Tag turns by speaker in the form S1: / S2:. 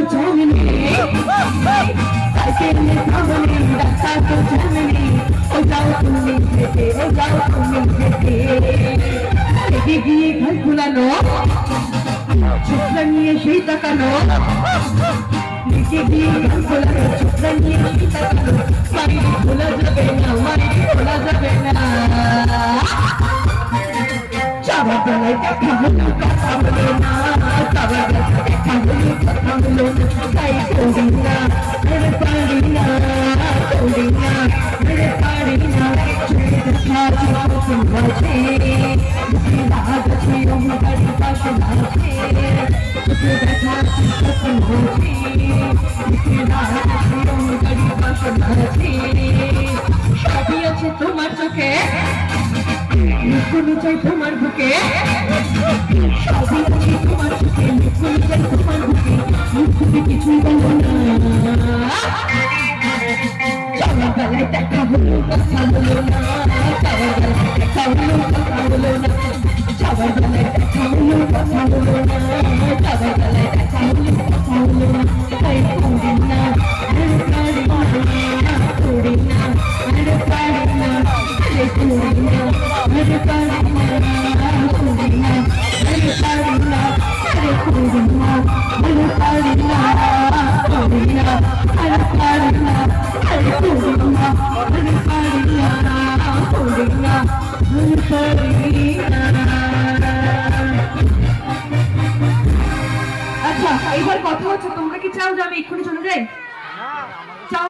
S1: জানেনি সাইকেল থামনি রাস্তা তো জানেনি ও যাও তুমি হেঁটে ও যাও তুমি হেঁটে হেঁটে গিয়ে ঘর ভুলানো ছোটরা নিয়ে সেই তাকানো হেঁটে গিয়ে ঘর ভুলানো ছোটরা নিয়ে সেই তাকানো মারি ভোলা যাবে না মারি ভোলা যাবে না যাবার বেলায় দেখা হলো কথা হলো না যাবার বেলায় দেখা হলো কথা হলো না তাই করি না মেরে পারি না করি না মেরে পারি না চোখে দেখা চোখে মাঝে রাগ আছে অহংকারী পাশে মাঝে চোখে দেখা চোখে মাঝে রাগ আছে অহংকারী পাশে মাঝে সবই আছে তোমার চোখে লুকোনো চাই তোমার বুকে সবই আছে তোমার চোখে লুকোনো চাই তোমার বুকে মুখ ফুটে কিছুই বলো না যাওয়ার বেলায় দেখা হলো কথা হলো না যাওয়ার বেলায় দেখা হলো কথা হলো না যাওয়ার বেলায় দেখা হলো কথা হলো না যাওয়ার বেলায় দেখা হলো কথা হলো না তাই করি না আরে পারি না করি না আরে পারি না আরে করি না আরে পারি না করি না আরে পারি না আরে করি না আরে পারি না করি না আরে পারি না আরে করি না আরে পারি না করি না আরে পারি না। আচ্ছা এইবার কথা হচ্ছে তোমরা কি চাও যে আমি এক্ষুনি চলে যাই?